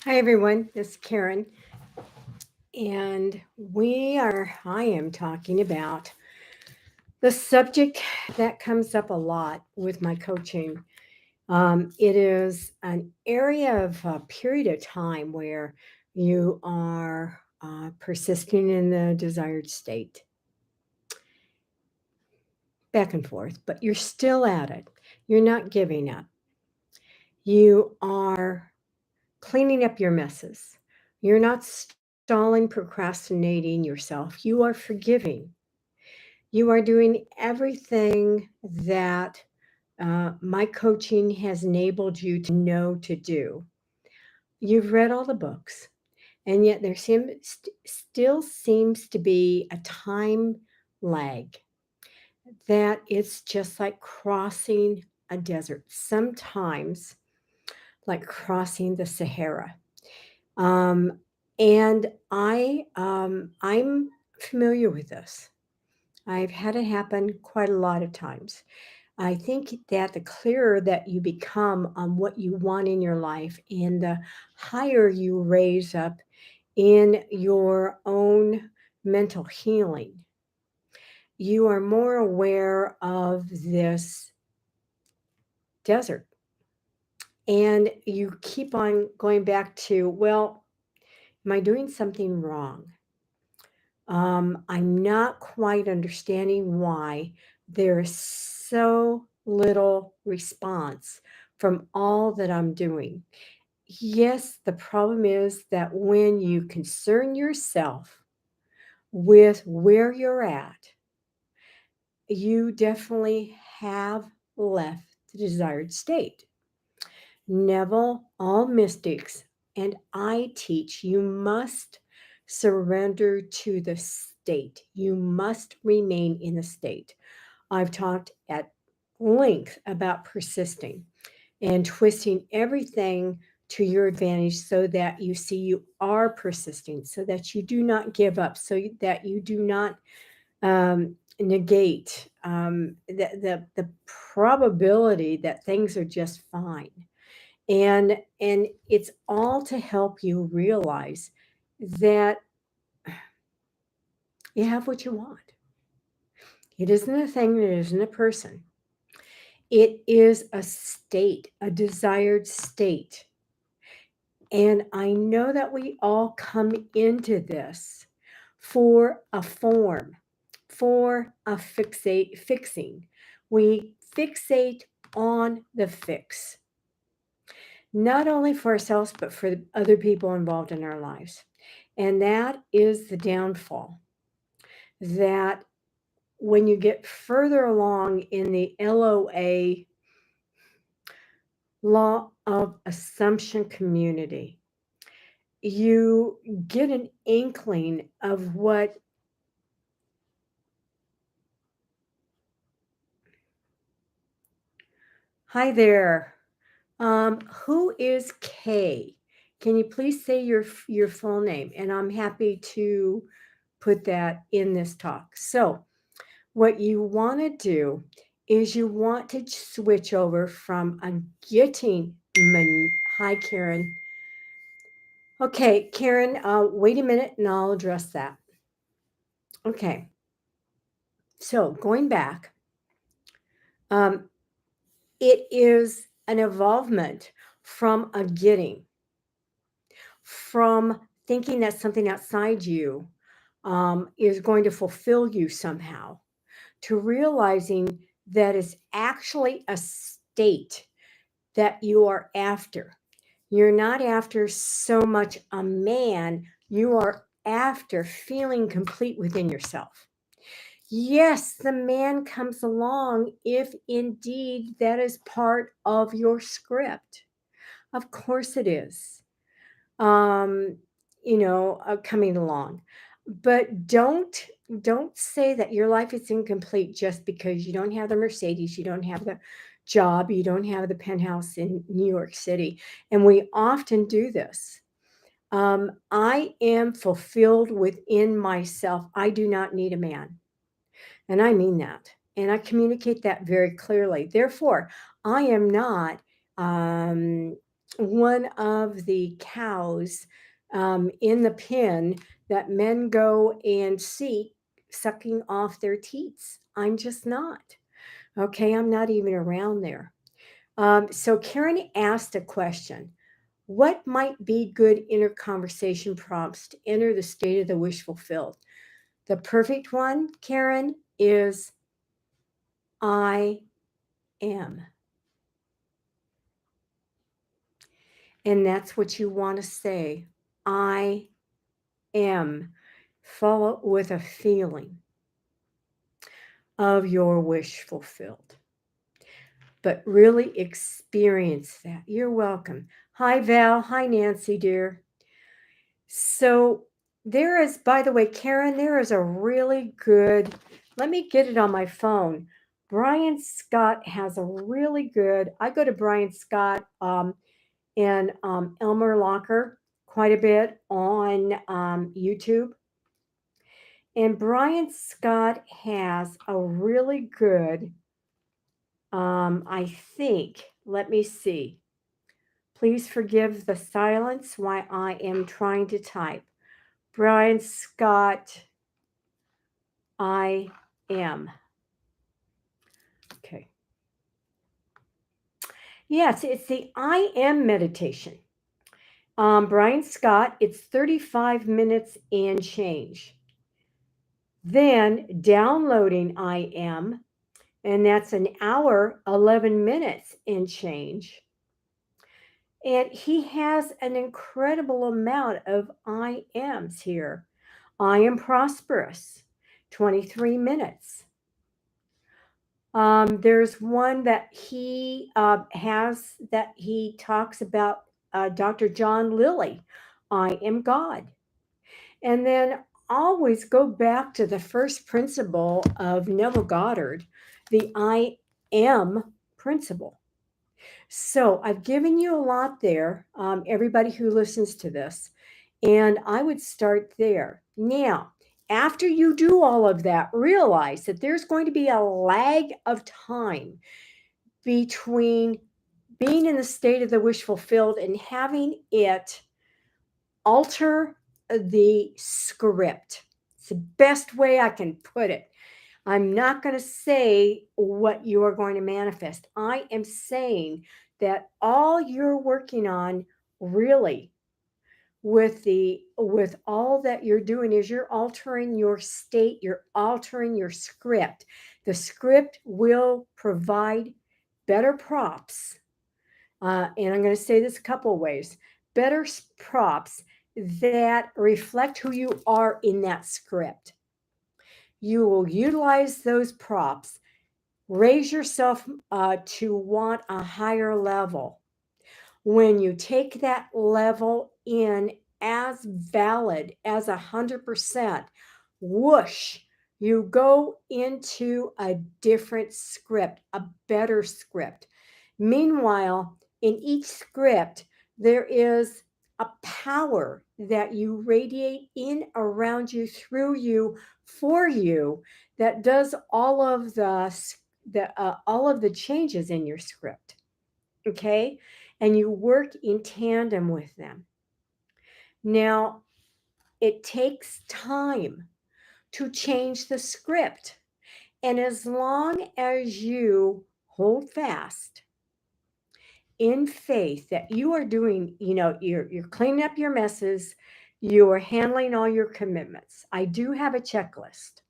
Hi everyone, this is Karen, and I am talking about the subject that comes up a lot with my coaching. It is an area of a period of time where you are persisting in the desired state, back and forth, but you're still at it. You're not giving up. You are cleaning up your messes. You're not stalling, procrastinating yourself. You are forgiving. You are doing everything that my coaching has enabled you to know to do. You've read all the books, and yet still seems to be a time lag that it's just like crossing a desert. Sometimes, like crossing the Sahara. Um, and I'm familiar with this. I've had it happen quite a lot of times. I think that the clearer that you become on what you want in your life and the higher you raise up in your own mental healing, you are more aware of this desert. And you keep on going back to, well, am I doing something wrong? I'm not quite understanding why there is so little response from all that I'm doing. Yes, the problem is that when you concern yourself with where you're at, you definitely have left the desired state. Neville, all mystics, and I teach you must surrender to the state. You must remain in the state. I've talked at length about persisting and twisting everything to your advantage so that you see you are persisting, so that you do not give up, that you do not negate the probability that things are just fine. And it's all to help you realize that you have what you want. It isn't a thing, it isn't a person. It is a state, a desired state. And I know that we all come into this for a form, for a fixing. We fixate on the fix, not only for ourselves, but for the other people involved in our lives. And that is the downfall. That when you get further along in the LOA, law of assumption community, you get an inkling of what. Hi there. Who is Kay? Can you please say your full name? And I'm happy to put that in this talk. So, what you want to do is you want to switch over from a getting. Hi, Karen. Okay, Karen. Wait a minute, and I'll address that. Okay. So going back, um, it is an evolvement from a getting, from thinking that something outside you is going to fulfill you somehow, to realizing that it's actually a state that you are after. You're not after so much a man, you are after feeling complete within yourself. Yes, the man comes along if indeed that is part of your script. Of course it is. Um, coming along. But don't say that your life is incomplete just because you don't have the Mercedes, you don't have the job, you don't have the penthouse in New York City. And we often do this. I am fulfilled within myself. I do not need a man. And I mean that. And I communicate that very clearly. Therefore, I am not um, one of the cows in the pen that men go and seek sucking off their teats. I'm just not. Okay, I'm not even around there. So Karen asked a question. What might be good inner conversation prompts to enter the state of the wish fulfilled? The perfect one, Karen, is I am. And that's what you want to say. I am. Follow with a feeling of your wish fulfilled. But really experience that. You're welcome. Hi, Val. Hi, Nancy, dear. So, there is, by the way, Karen, there is a really good, let me get it on my phone. Brian Scott has a really good, I go to Brian Scott and Elmer Locker quite a bit on YouTube. And Brian Scott has a really good, I think, let me see. Please forgive the silence while I am trying to type. Brian Scott, I am. Okay. Yes, it's the I am meditation. Brian Scott, it's 35 minutes and change. Then downloading I am, and that's an hour, 11 minutes and change. And he has an incredible amount of I ams here. I am prosperous, 23 minutes. There's one that he has that he talks about Dr. John Lilly, I am God. And then always go back to the first principle of Neville Goddard, the I am principle. So I've given you a lot there, everybody who listens to this, and I would start there. Now, after you do all of that, realize that there's going to be a lag of time between being in the state of the wish fulfilled and having it alter the script. It's the best way I can put it. I'm not going to say what you are going to manifest. I am saying that all you're working on really with all that you're doing is you're altering your state, you're altering your script. The script will provide better props. And I'm going to say this a couple of ways. Better props that reflect who you are in that script. You will utilize those props, raise yourself to want a higher level. When you take that level in as valid as 100%, whoosh, you go into a different script, a better script. Meanwhile, in each script, there is a power that you radiate in, around you, through you, for you, that does all of the changes in your script. Okay, and you work in tandem with them. Now, it takes time to change the script, and as long as you hold fast in faith that you are doing, you're cleaning up your messes, you are handling all your commitments. I do have a checklist.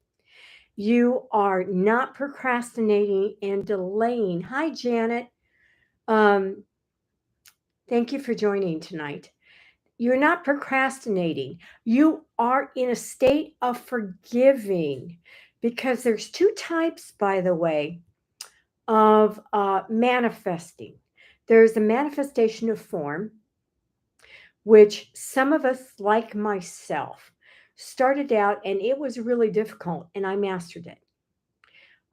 You are not procrastinating and delaying. Hi, Janet. Um, Thank you for joining tonight. You're not procrastinating. You are in a state of forgiving, because there's two types, by the way, of manifesting. There's a manifestation of form, which some of us, like myself, started out and it was really difficult and I mastered it.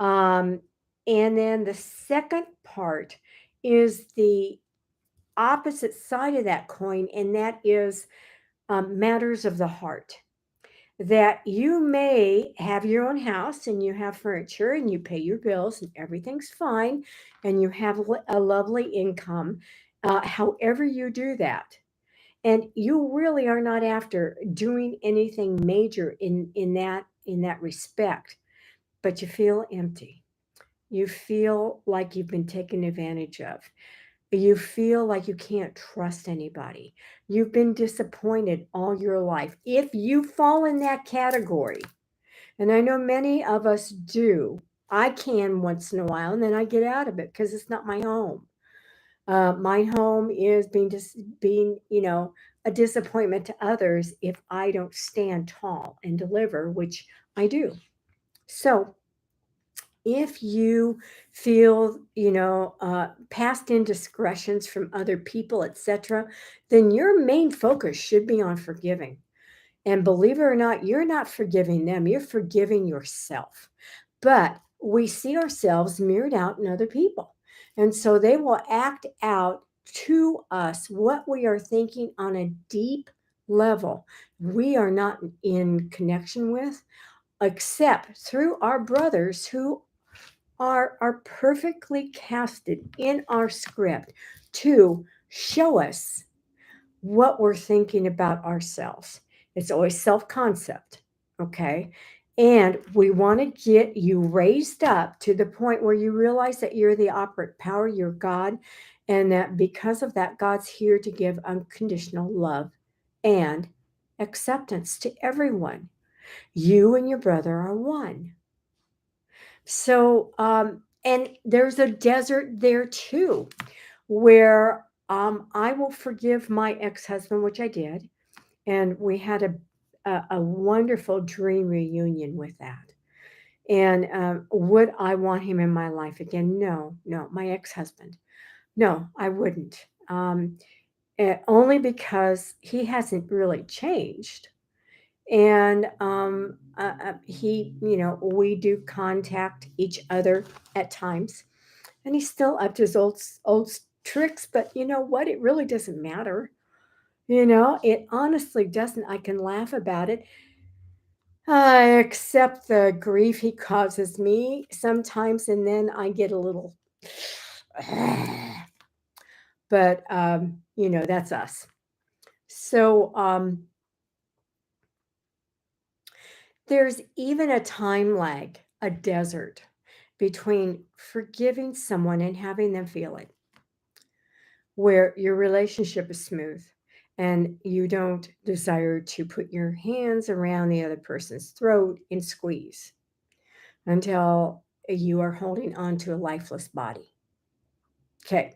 And then the second part is the opposite side of that coin, and that is matters of the heart. That you may have your own house and you have furniture and you pay your bills and everything's fine and you have a lovely income however you do that. And you really are not after doing anything major in that respect, but you feel empty. You feel like you've been taken advantage of. You feel like you can't trust anybody. You've been disappointed all your life. If you fall in that category, and I know many of us do, I can once in a while, and then I get out of it because it's not my home. My home is being, a disappointment to others if I don't stand tall and deliver, which I do. So if you feel, past indiscretions from other people, etc., then your main focus should be on forgiving. And believe it or not, you're not forgiving them, you're forgiving yourself. But we see ourselves mirrored out in other people. And so they will act out to us what we are thinking on a deep level we are not in connection with, except through our brothers who are perfectly casted in our script to show us what we're thinking about ourselves. It's always self concept. Okay. And we want to get you raised up to the point where you realize that you're the operant power, you're God, and that because of that, God's here to give unconditional love and acceptance to everyone. You and your brother are one. So, and there's a desert there too, where I will forgive my ex husband, which I did. And we had a wonderful dream reunion with that. And would I want him in my life again? No, no, my ex husband. No, I wouldn't. Only because he hasn't really changed. And he, we do contact each other at times, and he's still up to his old tricks. But you know what? It really doesn't matter. It honestly doesn't. I can laugh about it. I accept the grief he causes me sometimes, and then I get a little. But that's us. So there's even a time lag, a desert between forgiving someone and having them feel it, where your relationship is smooth and you don't desire to put your hands around the other person's throat and squeeze until you are holding on to a lifeless body. Okay.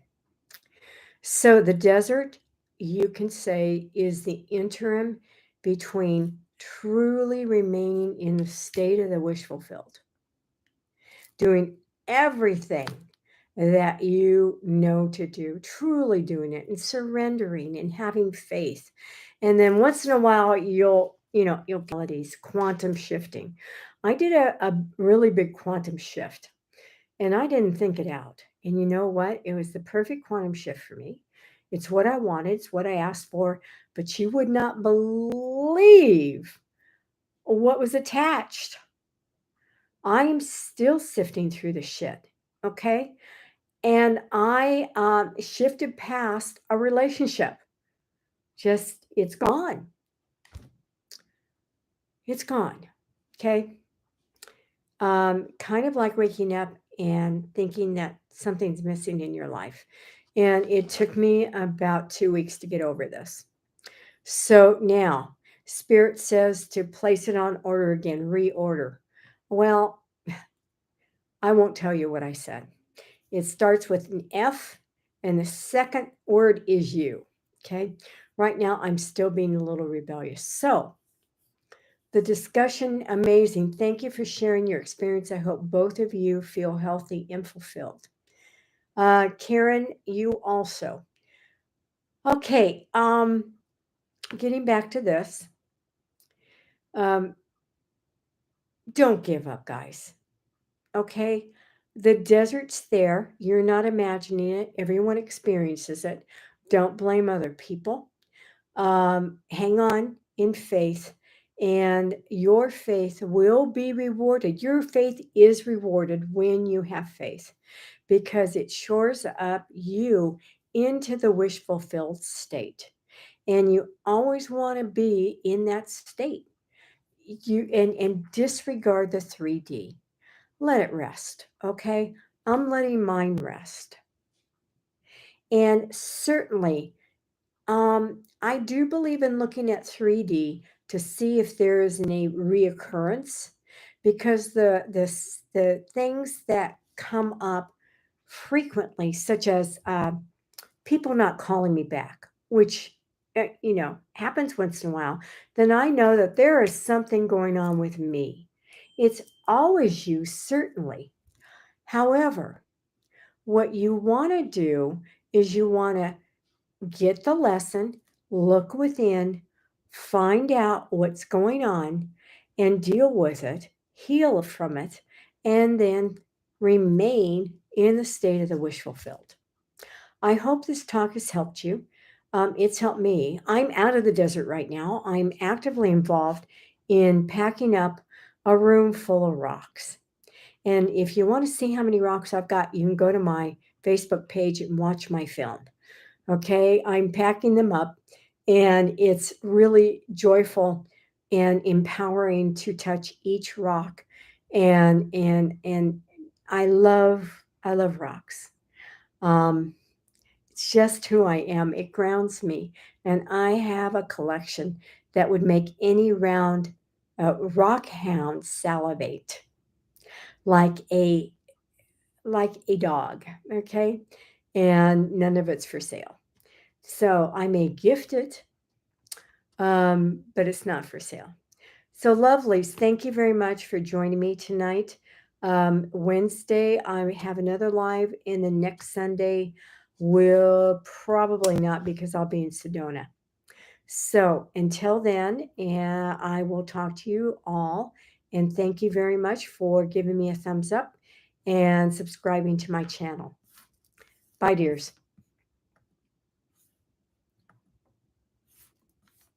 So the desert, you can say, is the interim between truly remaining in the state of the wish fulfilled, doing everything that you know to do, truly doing it and surrendering and having faith. And then once in a while, you'll qualities, quantum shifting. I did a really big quantum shift and I didn't think it out. And you know what? It was the perfect quantum shift for me. It's what I wanted, it's what I asked for, but you would not believe what was attached. I am still sifting through the shit. Okay. And I shifted past a relationship. Just, it's gone. It's gone. Okay. Kind of like waking up and thinking that something's missing in your life. And it took me about 2 weeks to get over this. So now, Spirit says to place it on order again, reorder. Well, I won't tell you what I said. It starts with an F, and the second word is you. Okay. Right now, I'm still being a little rebellious. So, the discussion, amazing. Thank you for sharing your experience. I hope both of you feel healthy and fulfilled. Karen, you also. Okay. Getting back to this. Um, don't give up, guys. Okay. The desert's there. You're not imagining it. Everyone experiences it. Don't blame other people. Hang on in faith, and your faith will be rewarded. Your faith is rewarded when you have faith because it shores up you into the wish fulfilled state. And you always want to be in that state. And disregard the 3D. Let it rest, okay? I'm letting mine rest. And certainly, I do believe in looking at 3D to see if there is any reoccurrence, because the things that come up frequently, such as people not calling me back, which happens once in a while, then I know that there is something going on with me. It's always you, certainly. However, what you want to do is you want to get the lesson, look within, find out what's going on, and deal with it, heal from it, and then remain in the state of the wish fulfilled. I hope this talk has helped you. It's helped me. I'm out of the desert right now. I'm actively involved in packing up a room full of rocks. And if you want to see how many rocks I've got, you can go to my Facebook page and watch my film. Okay, I'm packing them up, and it's really joyful and empowering to touch each rock. And I love rocks. Um, it's just who I am. It grounds me, and I have a collection that would make any round rock hound salivate like a dog. Okay, and none of it's for sale. So I may gift it, but it's not for sale. So, lovelies, thank you very much for joining me tonight. Wednesday, I have another live, and the next Sunday will probably not, because I'll be in Sedona. So, until then, I will talk to you all. And thank you very much for giving me a thumbs up and subscribing to my channel. Bye, dears.